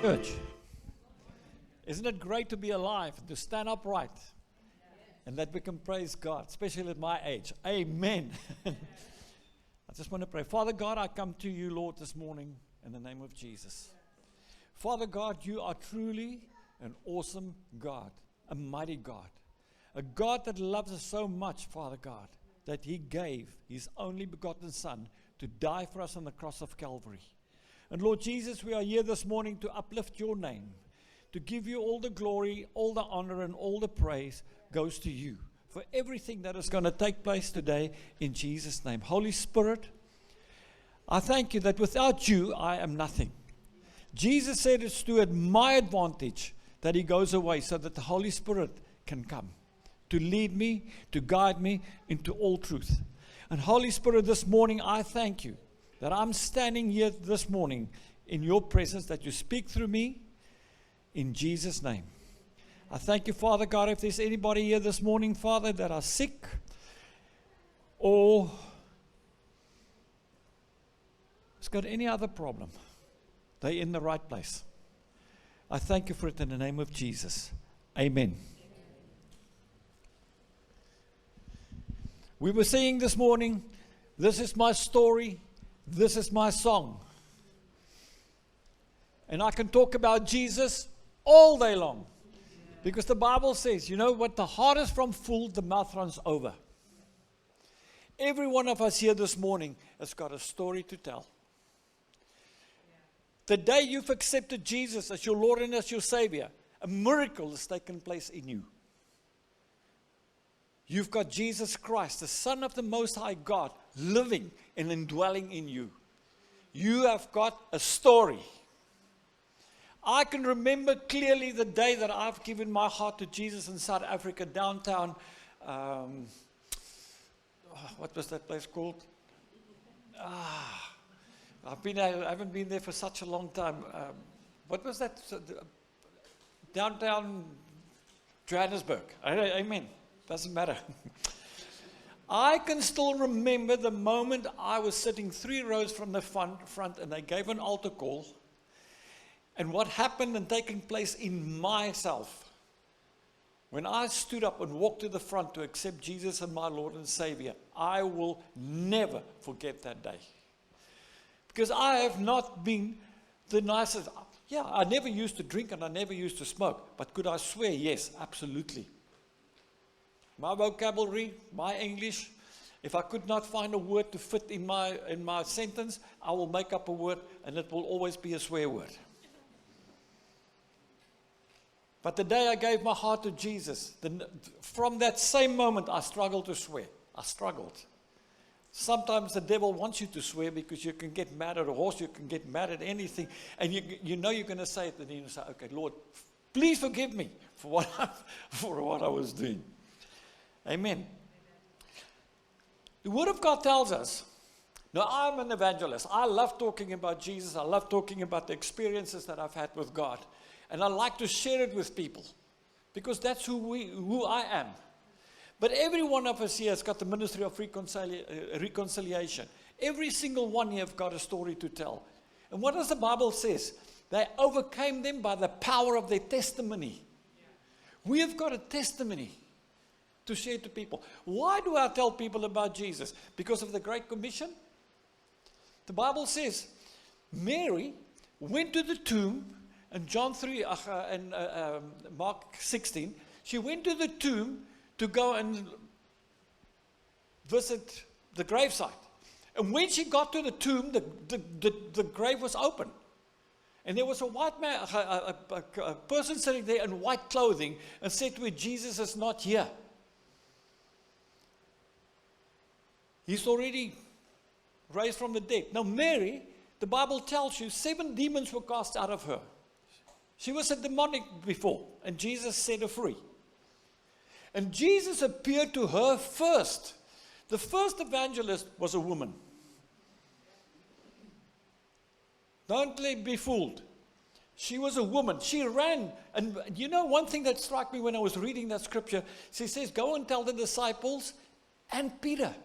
Church, isn't it great to be alive, to stand upright, and that we can praise God, especially at my age? Amen. I just want to pray. Father God, I come to you, Lord, this morning in the name of Jesus. Father God, you are truly an awesome God, a mighty God, a God that loves us so much, Father God, that He gave His only begotten Son to die for us on the cross of Calvary. And Lord Jesus, we are here this morning to uplift your name, to give you all the glory, all the honor, and all the praise goes to you for everything that is going to take place today in Jesus' name. Holy Spirit, I thank you that without you, I am nothing. Jesus said it's to my advantage that He goes away so that the Holy Spirit can come to lead me, to guide me into all truth. And Holy Spirit, this morning, I thank you that I'm standing here this morning in your presence, that you speak through me in Jesus' name. I thank you, Father God, if there's anybody here this morning, Father, that are sick or has got any other problem, they're in the right place. I thank you for it in the name of Jesus. Amen. We were saying this morning, this is my story. This is my song. And I can talk about Jesus all day long. Because the Bible says, you know what, the heart is from full, the mouth runs over. Every one of us here this morning has got a story to tell. The day you've accepted Jesus as your Lord and as your Savior, a miracle has taken place in you. You've got Jesus Christ, the Son of the Most High God, living and indwelling in you. You have got a story. I can remember clearly the day that I've given my heart to Jesus in South Africa, downtown. What was that place called? I haven't been there for such a long time. What was that? Downtown Johannesburg. Amen. Doesn't matter. I can still remember the moment I was sitting 3 rows from the front and they gave an altar call. And what happened and taken place in myself. When I stood up and walked to the front to accept Jesus as my Lord and Savior, I will never forget that day. Because I have not been the nicest. Yeah, I never used to drink and I never used to smoke. But could I swear? Yes, absolutely. My vocabulary, my English, if I could not find a word to fit in my sentence, I will make up a word and it will always be a swear word. But the day I gave my heart to Jesus, from that same moment I struggled to swear. I struggled. Sometimes the devil wants you to swear because you can get mad at a horse, you can get mad at anything, and you know you're going to say it, and then you say, okay, Lord, please forgive me for what I was doing. Amen. The Word of God tells us, now I'm an evangelist. I love talking about Jesus. I love talking about the experiences that I've had with God. And I like to share it with people because that's who I am. But every one of us here has got the ministry of reconciliation. Every single one here have got a story to tell. And what does the Bible says? They overcame them by the power of their testimony. We have got a testimony to share to people. Why do I tell people about Jesus? Because of the Great Commission? The Bible says Mary went to the tomb, and John 3 and Mark 16, she went to the tomb to go and visit the gravesite. And when she got to the tomb, the grave was open. And there was a white man, a person sitting there in white clothing, and said to her, Jesus is not here. He's already raised from the dead. Now Mary, the Bible tells you, 7 demons were cast out of her. She was a demonic before, and Jesus set her free. And Jesus appeared to her first. The first evangelist was a woman. Don't be fooled. She was a woman. She ran. And you know, one thing that struck me when I was reading that scripture, she says, go and tell the disciples and Peter.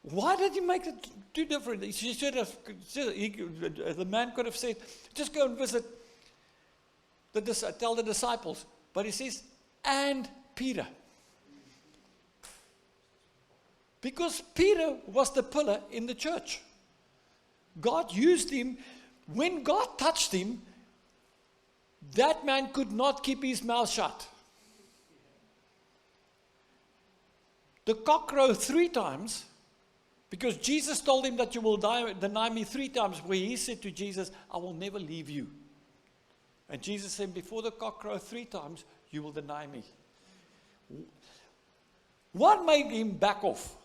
Why did you make it too different? She should have, the man could have said, just go and visit, tell the disciples. But he says, and Peter. Because Peter was the pillar in the church. God used him. When God touched him, that man could not keep his mouth shut. The cock crowed 3 times, because Jesus told him that you will deny me 3 times, where he said to Jesus, I will never leave you. And Jesus said, before the cock crowed 3 times, you will deny me. What made him back off?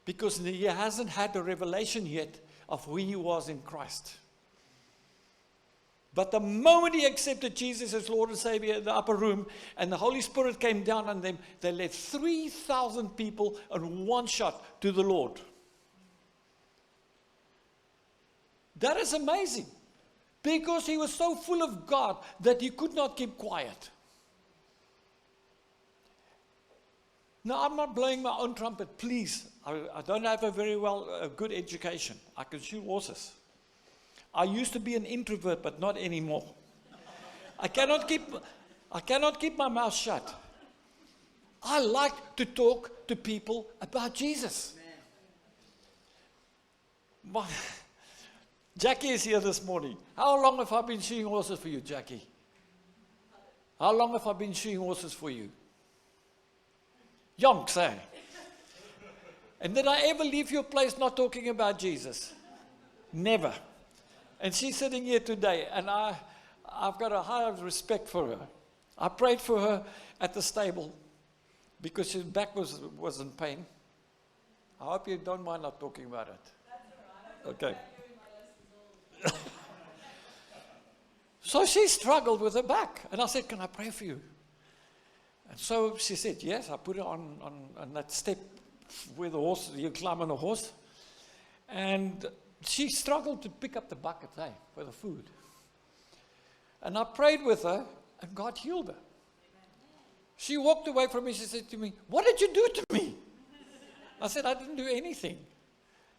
Because he hasn't had a revelation yet of who he was in Christ. But the moment he accepted Jesus as Lord and Savior in the upper room, and the Holy Spirit came down on them, they led 3,000 people in one shot to the Lord. That is amazing. Because he was so full of God that he could not keep quiet. Now, I'm not blowing my own trumpet, please. I don't have a very good education. I can shoot horses. I used to be an introvert, but not anymore. I cannot keep my mouth shut. I like to talk to people about Jesus. Jackie is here this morning. How long have I been shoeing horses for you, Jackie? How long have I been shoeing horses for you? Yonks, eh? And did I ever leave your place not talking about Jesus? Never. And she's sitting here today, and I've got a high respect for her. I prayed for her at the stable because her back was in pain. I hope you don't mind not talking about it. That's all right. Okay. So she struggled with her back, and I said, can I pray for you? And so she said, yes. I put her on that step where the horse, you climb on a horse. And she struggled to pick up the bucket, for the food. And I prayed with her, and God healed her. She walked away from me. She said to me, what did you do to me? I said, I didn't do anything.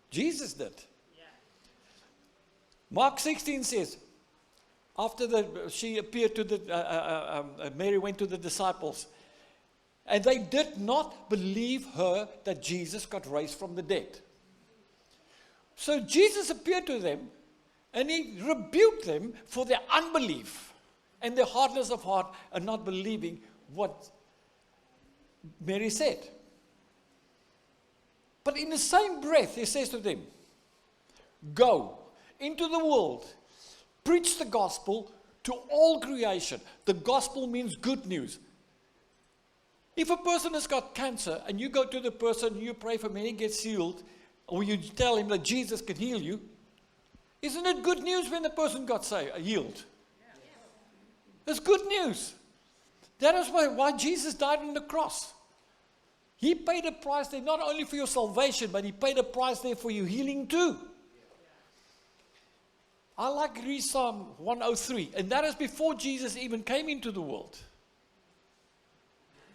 Jesus did. Mark 16 says, after she appeared to Mary went to the disciples, and they did not believe her that Jesus got raised from the dead. So Jesus appeared to them, and he rebuked them for their unbelief and their hardness of heart and not believing what Mary said. But in the same breath, he says to them, go into the world, preach the gospel to all creation. The gospel means good news. If a person has got cancer and you go to the person, you pray for him and he gets healed, or you tell him that Jesus can heal you, isn't it good news when the person got healed? It's good news. That is why Jesus died on the cross. He paid a price there not only for your salvation, but he paid a price there for your healing too. I like to read Psalm 103, and that is before Jesus even came into the world,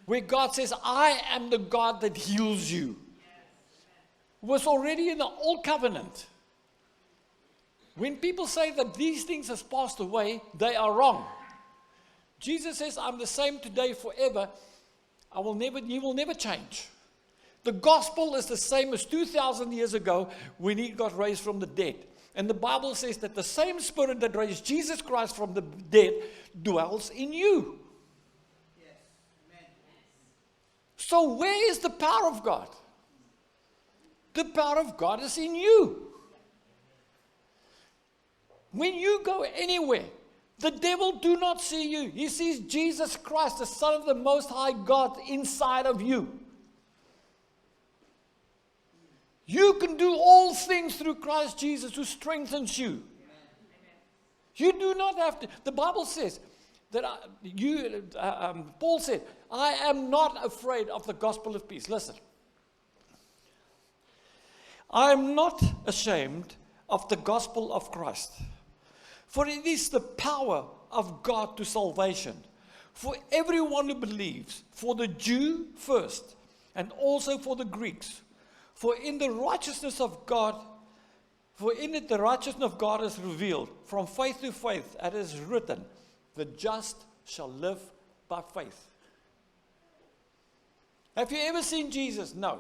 where God says, I am the God that heals you. It was already in the old covenant. When people say that these things has passed away, they are wrong. Jesus says, I'm the same today forever. He will never change. The gospel is the same as 2,000 years ago when he got raised from the dead. And the Bible says that the same Spirit that raised Jesus Christ from the dead dwells in you. Yes. Amen. So where is the power of God? The power of God is in you. When you go anywhere, the devil do not see you. He sees Jesus Christ, the Son of the Most High God, inside of you. You can do all things through Christ Jesus who strengthens you. Amen. You do not have to. The Bible says that Paul said, I am not afraid of the gospel of peace. Listen. I am not ashamed of the gospel of Christ, for it is the power of God to salvation for everyone who believes, for the Jew first, and also for the Greeks. For in the righteousness of God, for in it the righteousness of God is revealed, from faith to faith, as it is written, the just shall live by faith. Have you ever seen Jesus? No.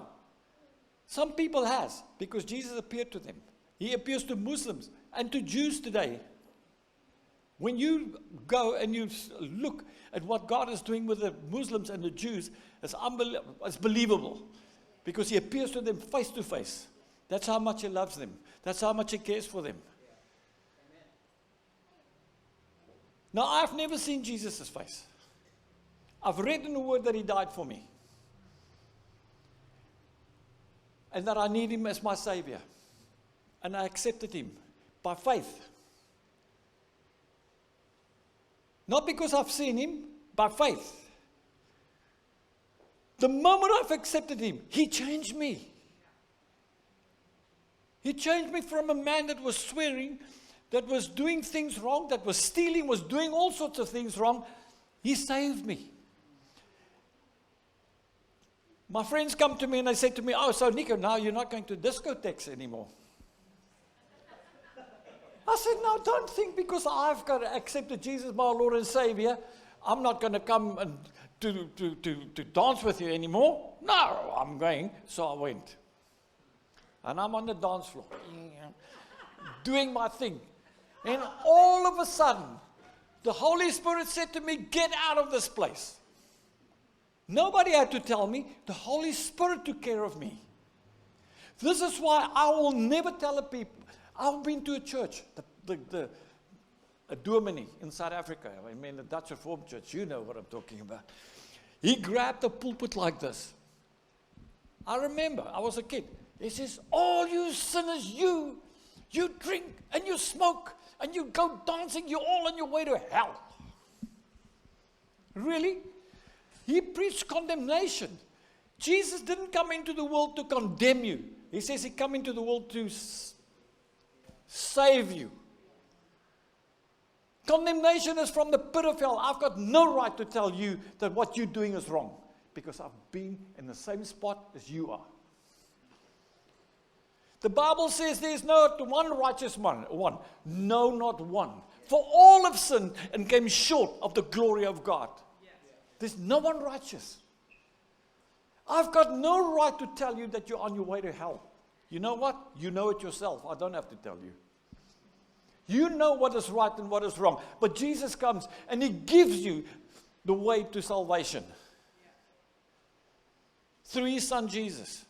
Some people has, because Jesus appeared to them. He appears to Muslims and to Jews today. When you go and you look at what God is doing with the Muslims and the Jews, it's believable. Because He appears to them face to face. That's how much He loves them. That's how much He cares for them. Now, I've never seen Jesus' face. I've read in the Word that He died for me. And that I need Him as my Savior. And I accepted Him by faith. Not because I've seen Him, by faith. The moment I've accepted Him, He changed me. He changed me from a man that was swearing, that was doing things wrong, that was stealing, was doing all sorts of things wrong. He saved me. My friends come to me and they say to me, oh, so Nico, now you're not going to discotheques anymore. I said, no, don't think because I've got to accept Jesus, my Lord and Savior, I'm not going to come and to dance with you anymore. No, I'm going. So I went. And I'm on the dance floor, doing my thing. And all of a sudden, the Holy Spirit said to me, get out of this place. Nobody had to tell me. The Holy Spirit took care of me. This is why I will never tell a people. I've been to a church, a dominee in South Africa. I mean, the Dutch Reformed Church. You know what I'm talking about. He grabbed the pulpit like this. I remember, I was a kid. He says, all you sinners, you drink and you smoke and you go dancing, you're all on your way to hell. Really? He preached condemnation. Jesus didn't come into the world to condemn you. He says He came into the world to save you. Condemnation is from the pit of hell. I've got no right to tell you that what you're doing is wrong because I've been in the same spot as you are. The Bible says there's not one righteous one. No, not one. For all have sinned and came short of the glory of God. There's no one righteous. I've got no right to tell you that you're on your way to hell. You know what? You know it yourself. I don't have to tell you. You know what is right and what is wrong. But Jesus comes and He gives you the way to salvation. Through His Son Jesus.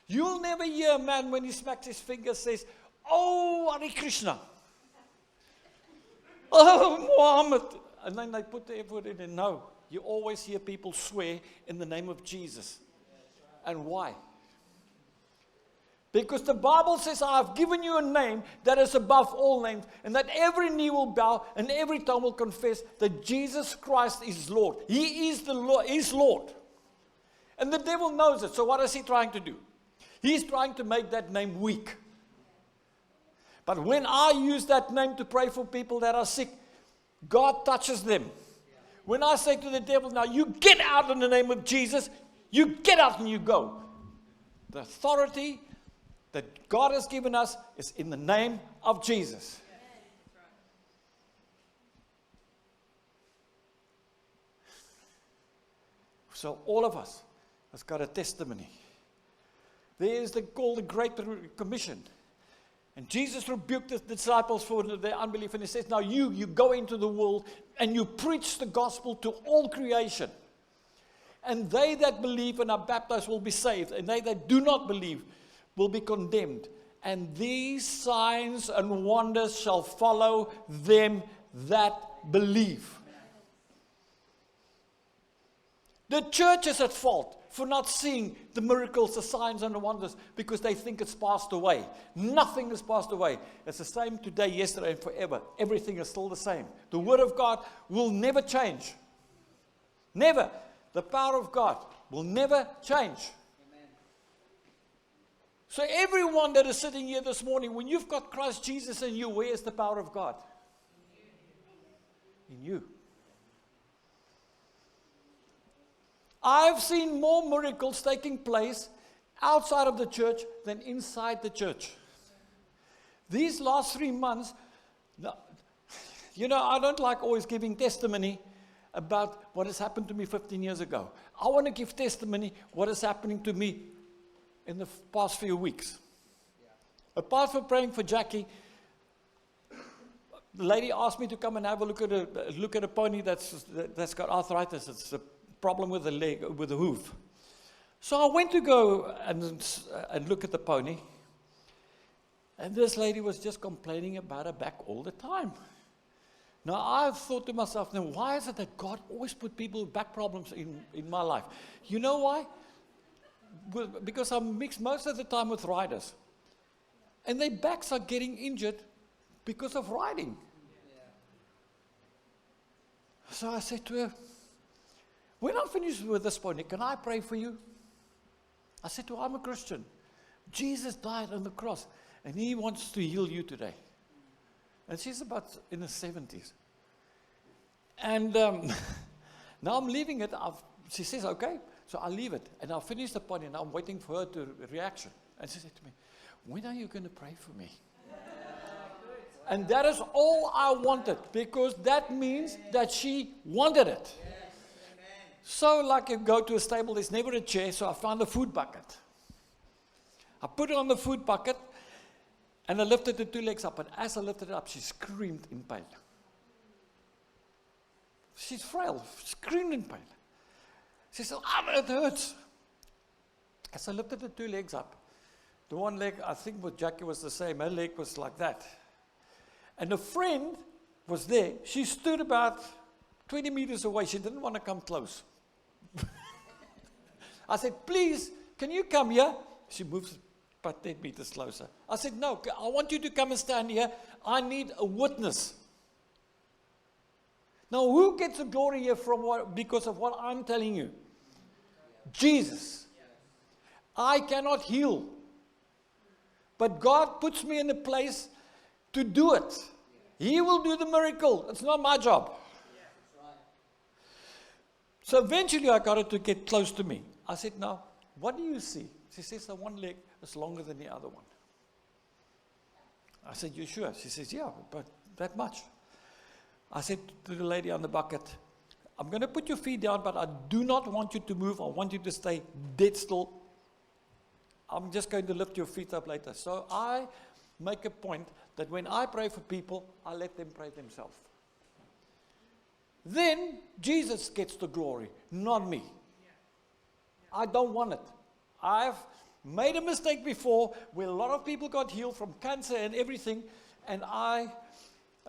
You'll never hear a man when he smacks his fingers says, oh, Hare Krishna. Oh, Muhammad. And then they put the effort in. And no, you always hear people swear in the name of Jesus. And why? Because the Bible says, I have given you a name that is above all names, and that every knee will bow and every tongue will confess that Jesus Christ is Lord. He is the Lord, He's Lord. And the devil knows it. So what is he trying to do? He's trying to make that name weak. But when I use that name to pray for people that are sick, God touches them. When I say to the devil, now you get out in the name of Jesus, you get out and you go. The authority that God has given us is in the name of Jesus. So all of us has got a testimony. There is called the Great Commission. And Jesus rebuked the disciples for their unbelief. And He says, now you go into the world and you preach the gospel to all creation. And they that believe and are baptized will be saved. And they that do not believe will be condemned. And these signs and wonders shall follow them that believe. The church is at fault for not seeing the miracles, the signs and the wonders, because they think it's passed away. Nothing is passed away. It's the same today, yesterday, and forever. Everything is still the same. The Word of God will never change. Never. The power of God will never change. Amen. So everyone that is sitting here this morning, when you've got Christ Jesus in you, where is the power of God? In you. I've seen more miracles taking place outside of the church than inside the church. These last 3 months, I don't like always giving testimony about what has happened to me 15 years ago. I want to give testimony what is happening to me in the past few weeks. Apart from praying for Jackie, the lady asked me to come and have a look at a pony that's got arthritis. It's a problem with the leg, with the hoof. So I went to go and look at the pony, and this lady was just complaining about her back all the time. Now I thought to myself, now why is it that God always put people with back problems in my life? You know why? Because I'm mixed most of the time with riders, and their backs are getting injured because of riding. So I said to her, when I'm finished with this pony, can I pray for you? I said to her, I'm a Christian. Jesus died on the cross, and He wants to heal you today. And she's about in her 70s. And now I'm leaving it. She says, okay. So I leave it. And I'll finish the pony, and I'm waiting for her reaction. And she said to me, when are you going to pray for me? And that is all I wanted, because that means that she wanted it. So like you go to a stable, there's never a chair, so I found a food bucket. I put it on the food bucket, and I lifted the 2 legs up, and as I lifted it up, she screamed in pain. She's frail, screamed in pain. She said, it hurts. As I lifted the 2 legs up, the one leg, I think with Jackie was the same, her leg was like that. And a friend was there. She stood about 20 meters away. She didn't want to come close. I said, please, can you come here? She moves about 10 meters closer. I said, no, I want you to come and stand here. I need a witness. Now, who gets the glory here because of what I'm telling you? Jesus. I cannot heal. But God puts me in a place to do it. He will do the miracle. It's not my job. So eventually I got her to get close to me. I said, now, what do you see? She says, the one leg is longer than the other one. I said, you sure? She says, yeah, but that much. I said to the lady on the bucket, I'm going to put your feet down, but I do not want you to move. I want you to stay dead still. I'm just going to lift your feet up later. So I make a point that when I pray for people, I let them pray themselves. Then Jesus gets the glory, not me. I don't want it. I've made a mistake before where a lot of people got healed from cancer and everything, and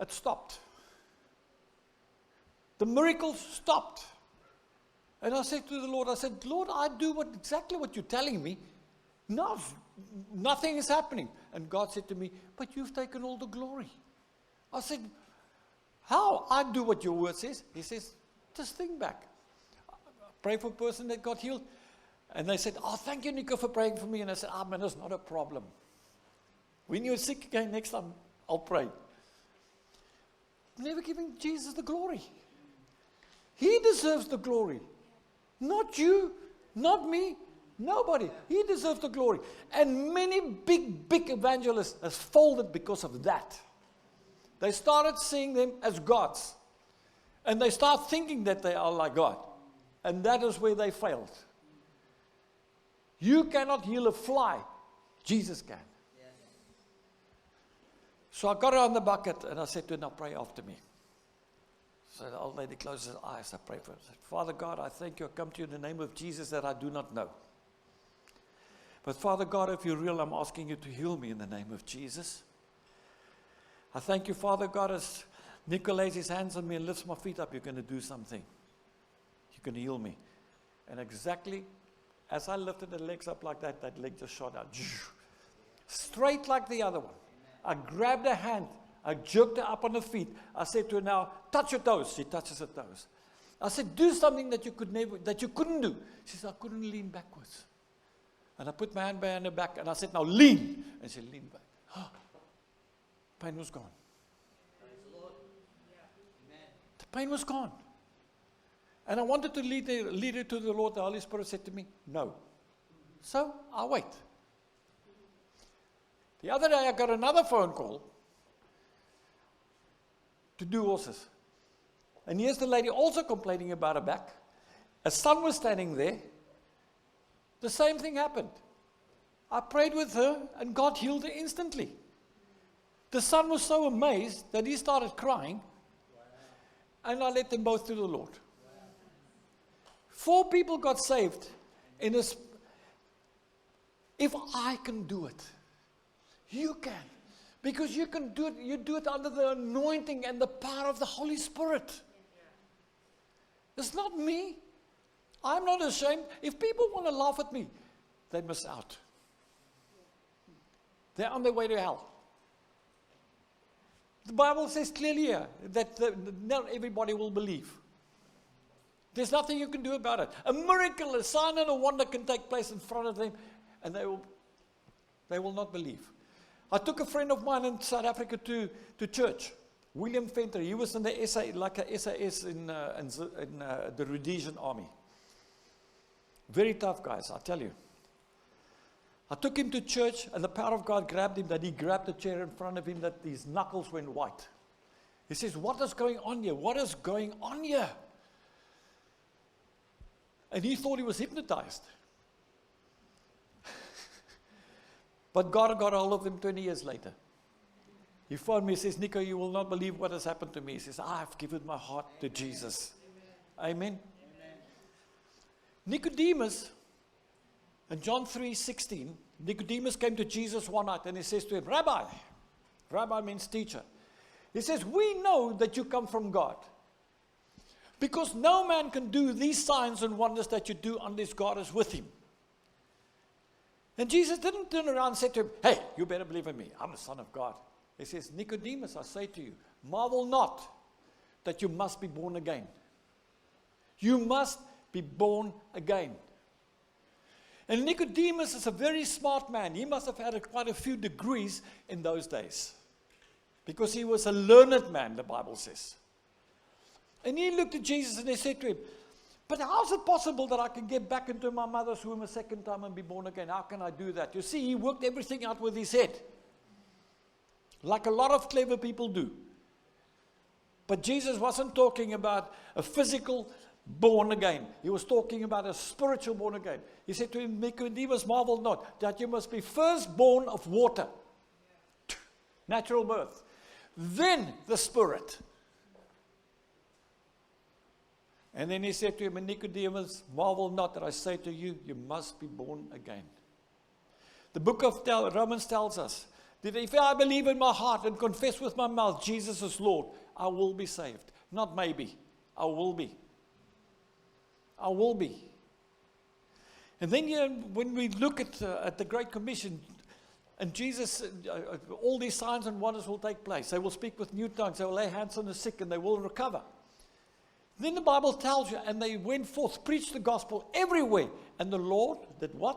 it stopped. The miracles stopped. And I said to the Lord, Lord, I do exactly what you're telling me. No, nothing is happening. And God said to me, but you've taken all the glory. I said, how? I do what your word says. He says, just think back. Pray for a person that got healed. And they said, oh, thank you, Nico, for praying for me. And I said, man, that's not a problem. When you're sick again, next time, I'll pray. Never giving Jesus the glory. He deserves the glory. Not you, not me, nobody. He deserves the glory. And many big evangelists have folded because of that. They started seeing them as gods. And they start thinking that they are like God. And that is where they failed. You cannot heal a fly. Jesus can. Yes. So I got her on the bucket and I said to her, now pray after me. So the old lady closes her eyes. I pray for her. I said, Father God, I thank you. I come to you in the name of Jesus that I do not know. But Father God, if you're real, I'm asking you to heal me in the name of Jesus. I thank you, Father God, as Nico lays his hands on me and lifts my feet up, you're going to do something. You're going to heal me. And exactly as I lifted the legs up like that, that leg just shot out. Straight like the other one. I grabbed her hand. I jerked her up on her feet. I said to her, now, touch your toes. She touches her toes. I said, do something that you couldn't do. She said, I couldn't lean backwards. And I put my hand behind her back and I said, now lean. And she leaned back. Pain was gone. The pain was gone. And I wanted to lead her to the Lord. The Holy Spirit said to me, no. So I wait. The other day I got another phone call to do horses. And here's the lady also complaining about her back. A son was standing there. The same thing happened. I prayed with her and God healed her instantly. The son was so amazed that he started crying. And I led them both to the Lord. 4 people got saved in a if I can do it, you can. Because you can do it, you do it under the anointing and the power of the Holy Spirit. It's not me. I'm not ashamed. If people want to laugh at me, they miss out. They're on their way to hell. The Bible says clearly here that not everybody will believe. There's nothing you can do about it. A miracle, a sign and a wonder can take place in front of them, and they will not believe. I took a friend of mine in South Africa to church, William Venter. He was in the SAS, like a SAS in the Rhodesian army. Very tough guys, I tell you. I took him to church, and the power of God grabbed him, that he grabbed the chair in front of him, that his knuckles went white. He says, what is going on here? What is going on here? And he thought he was hypnotized. But God got a hold of him 20 years later. He phoned me, he says, Nico, you will not believe what has happened to me. He says, I've given my heart to Jesus. Amen. Amen. Nicodemus, in John 3:16, Nicodemus came to Jesus one night and he says to him, Rabbi means teacher. He says, we know that you come from God, because no man can do these signs and wonders that you do unless God is with him. And Jesus didn't turn around and say to him, hey, you better believe in me. I'm the Son of God. He says, Nicodemus, I say to you, marvel not that you must be born again. You must be born again. And Nicodemus is a very smart man. He must have had quite a few degrees in those days, because he was a learned man, the Bible says. And he looked at Jesus and he said to him, but how is it possible that I can get back into my mother's womb a second time and be born again? How can I do that? You see, he worked everything out with his head, like a lot of clever people do. But Jesus wasn't talking about a physical born again. He was talking about a spiritual born again. He said to him, Nicodemus, marvel not that you must be first born of water. Natural birth. Then the Spirit. And then he said to him, Nicodemus, marvel not that I say to you, you must be born again. The book of Romans tells us that if I believe in my heart and confess with my mouth Jesus is Lord, I will be saved. Not maybe, I will be. I will be. And then when we look at the Great Commission, and Jesus, all these signs and wonders will take place. They will speak with new tongues. They will lay hands on the sick and they will recover. Then the Bible tells you, and they went forth, preached the gospel everywhere. And the Lord did what?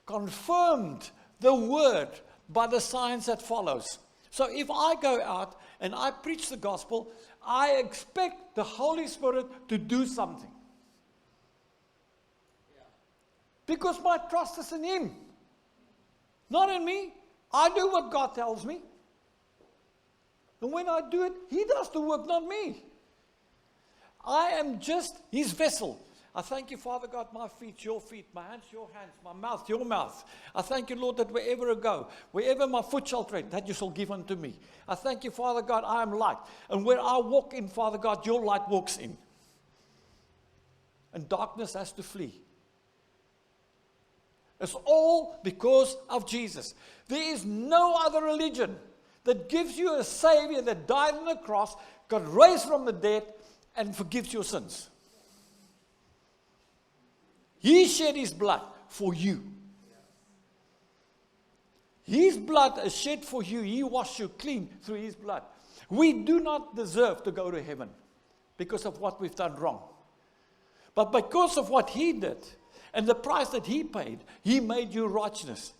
Confirmed the word by the signs that follows. So if I go out and I preach the gospel, I expect the Holy Spirit to do something. Because my trust is in Him. Not in me. I do what God tells me. And when I do it, He does the work, not me. I am just His vessel. I thank you, Father God, my feet, your feet, my hands, your hands, my mouth, your mouth. I thank you, Lord, that wherever I go, wherever my foot shall tread, that you shall give unto me. I thank you, Father God, I am light. And where I walk in, Father God, your light walks in. And darkness has to flee. It's all because of Jesus. There is no other religion that gives you a Savior that died on the cross, got raised from the dead, and forgives your sins. He shed His blood for you. His blood is shed for you. He washed you clean through His blood. We do not deserve to go to heaven because of what we've done wrong. But because of what He did, and the price that He paid, He made you righteous.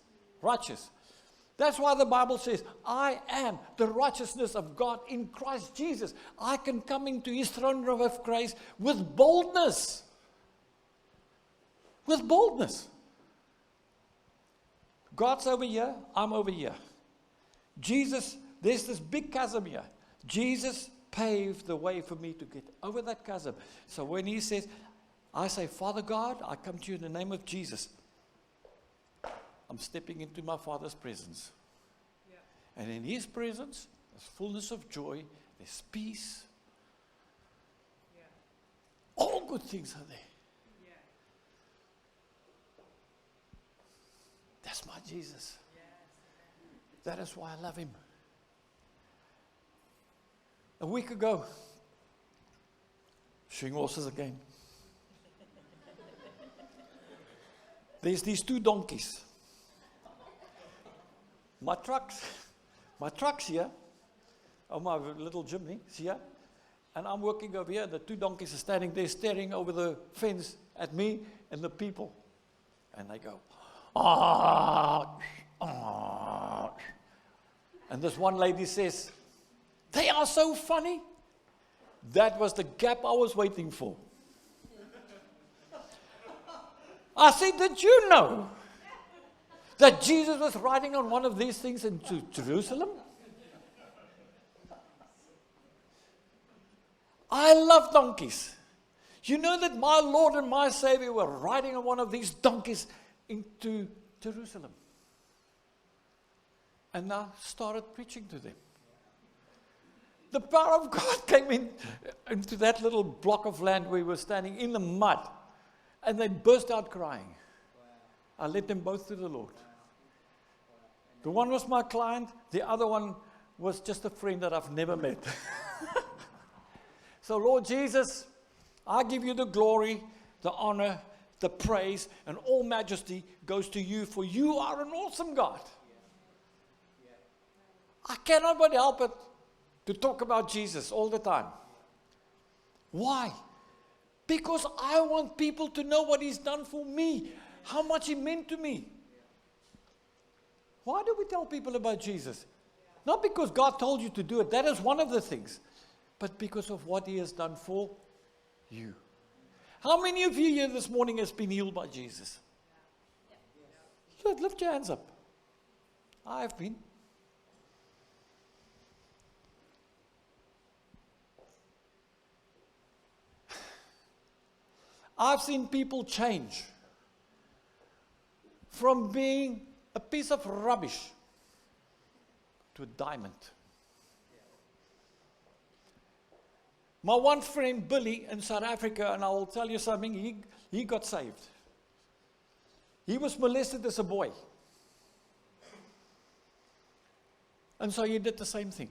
That's why the Bible says, I am the righteousness of God in Christ Jesus. I can come into His throne room of grace with boldness. With boldness. God's over here, I'm over here. Jesus, there's this big chasm here. Jesus paved the way for me to get over that chasm. So when he says, I say, Father God, I come to you in the name of Jesus. I'm stepping into my Father's presence. Yeah. And in his presence, there's fullness of joy, there's peace. Yeah. All good things are there. Yeah. That's my Jesus. Yes. That is why I love him. A week ago, shoeing horses again. There's these two donkeys. My truck's here. Oh, my little Jimmy is here. And I'm working over here. The two donkeys are standing there staring over the fence at me and the people. And they go, ah, ah. And this one lady says, they are so funny. That was the gap I was waiting for. I said, did you know that Jesus was riding on one of these things into Jerusalem? I love donkeys. You know that my Lord and my Savior were riding on one of these donkeys into Jerusalem. And I started preaching to them. The power of God came into that little block of land where we were standing in the mud. And they burst out crying. I led them both to the Lord. The one was my client. The other one was just a friend that I've never met. So Lord Jesus, I give you the glory, the honor, the praise, and all majesty goes to you, for you are an awesome God. I cannot but help it to talk about Jesus all the time. Why? Because I want people to know what he's done for me, how much he meant to me. Why do we tell people about Jesus? Not because God told you to do it, that is one of the things, but because of what he has done for you. How many of you here this morning has been healed by Jesus? Good, lift your hands up. I have been. I've seen people change from being a piece of rubbish to a diamond. My one friend, Billy, in South Africa, and I will tell you something, he got saved. He was molested as a boy. And so he did the same thing.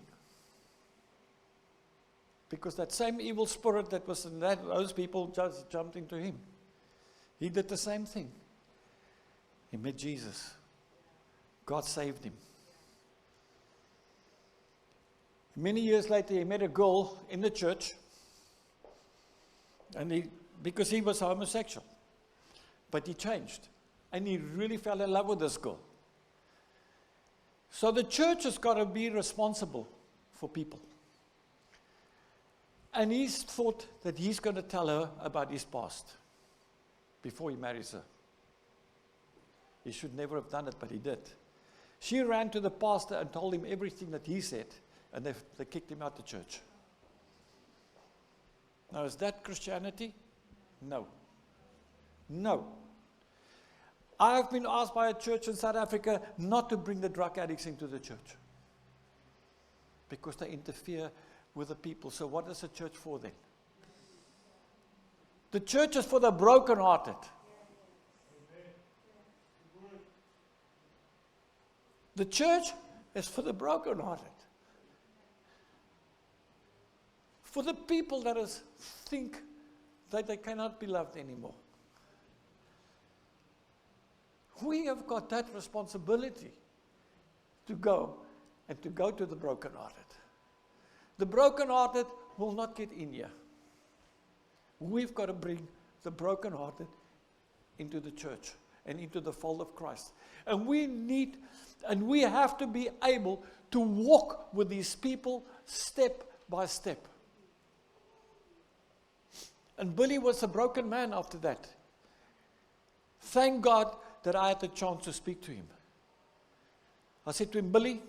Because that same evil spirit that was in those people just jumped into him. He did the same thing. He met Jesus. God saved him. Many years later, he met a girl in the church. And because he was homosexual. But he changed. And he really fell in love with this girl. So the church has got to be responsible for people. And he's thought that he's going to tell her about his past before he marries her. He should never have done it, but he did. She ran to the pastor and told him everything that he said, and they kicked him out of the church. Now, is that Christianity? No. No. I have been asked by a church in South Africa not to bring the drug addicts into the church because they interfere with the people. So what is the church for then? The church is for the brokenhearted. The church is for the brokenhearted. For the people that think that they cannot be loved anymore. We have got that responsibility to go to the brokenhearted. The brokenhearted will not get in here. We've got to bring the brokenhearted into the church and into the fold of Christ. And we have to be able to walk with these people step by step. And Billy was a broken man after that. Thank God that I had the chance to speak to him. I said to him, Billy,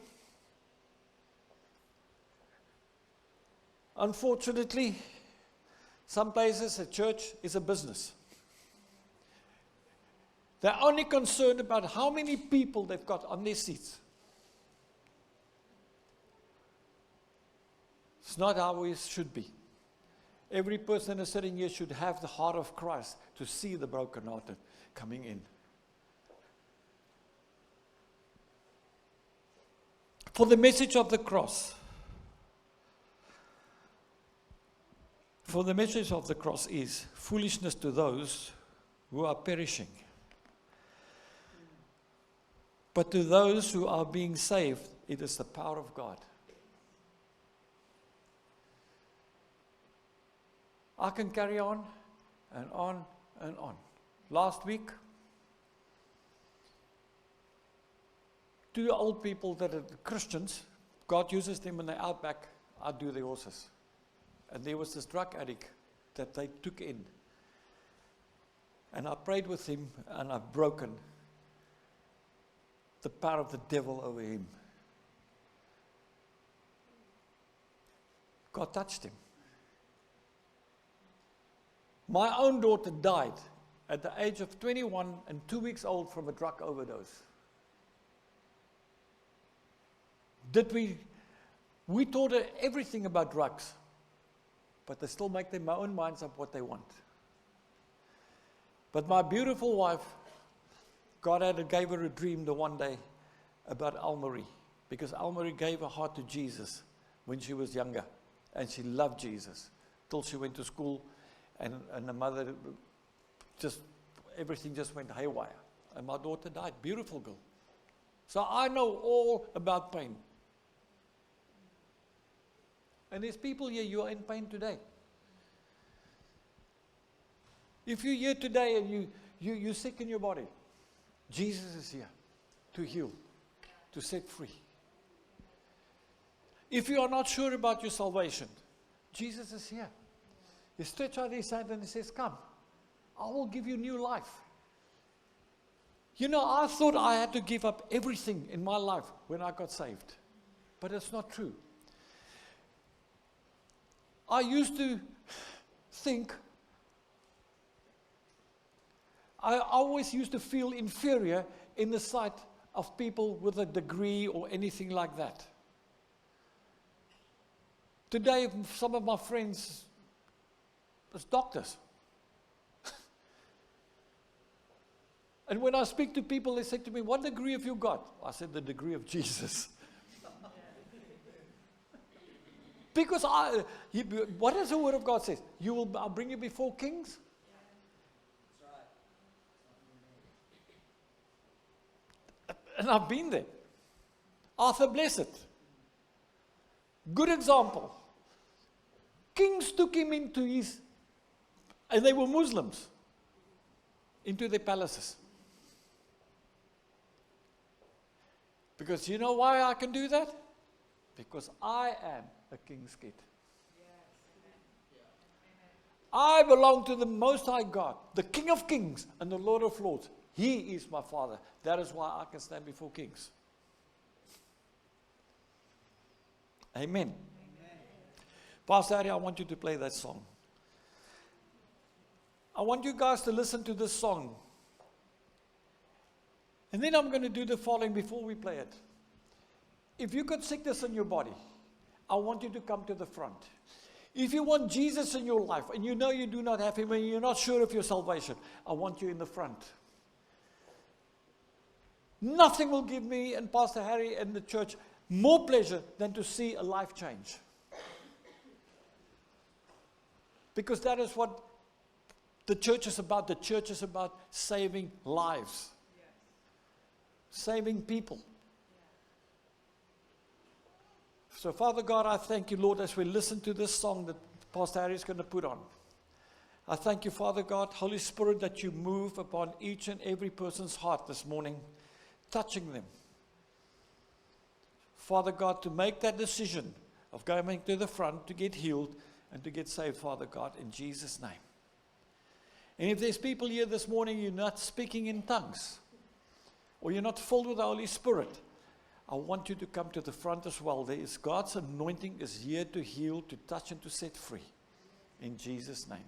unfortunately, some places a church is a business. They're only concerned about how many people they've got on their seats. It's not how we should be. Every person that's sitting here should have the heart of Christ to see the brokenhearted coming in. For the message of the cross. For the message of the cross is foolishness to those who are perishing. But to those who are being saved, it is the power of God. I can carry on and on and on. Last week, 2 old people that are Christians, God uses them when they're out back, outdo the horses. And there was this drug addict that they took in. And I prayed with him, and I've broken the power of the devil over him. God touched him. My own daughter died at the age of 21 and 2 weeks old from a drug overdose. We taught her everything about drugs, but they still make their own minds up what they want. But my beautiful wife, God gave her a dream the one day about Almarie, because Almarie gave her heart to Jesus when she was younger, and she loved Jesus till she went to school, and the mother everything just went haywire, and my daughter died. Beautiful girl. So I know all about pain. And there's people here, you are in pain today. If you're here today and you're sick in your body, Jesus is here to heal, to set free. If you are not sure about your salvation, Jesus is here. He stretches out his hand and he says, come, I will give you new life. You know, I thought I had to give up everything in my life when I got saved. But it's not true. I used to think, I always used to feel inferior in the sight of people with a degree or anything like that. Today, some of my friends are doctors. And when I speak to people, they say to me, what degree have you got? I said, the degree of Jesus. Because what does the Word of God say? I'll bring you before kings. And I've been there. Arthur Blessed. Good example. Kings took him and they were Muslims, into their palaces. Because you know why I can do that? Because I am a king's kid. I belong to the Most High God, the King of Kings and the Lord of Lords. He is my Father. That is why I can stand before kings. Amen. Pastor Harry, I want you to play that song. I want you guys to listen to this song. And then I'm going to do the following before we play it. If you got sickness in your body, I want you to come to the front. If you want Jesus in your life and you know you do not have him and you're not sure of your salvation, I want you in the front. Nothing will give me and Pastor Harry and the church more pleasure than to see a life change. Because that is what the church is about. The church is about saving lives. Saving people. So, Father God, I thank you, Lord, as we listen to this song that Pastor Harry is going to put on. I thank you, Father God, Holy Spirit, that you move upon each and every person's heart this morning, touching them. Father God, to make that decision of going to the front to get healed and to get saved, Father God, in Jesus' name. And if there's people here this morning, you're not speaking in tongues, or you're not filled with the Holy Spirit, I want you to come to the front as well. There is God's anointing is here to heal, to touch, and to set free. In Jesus' name.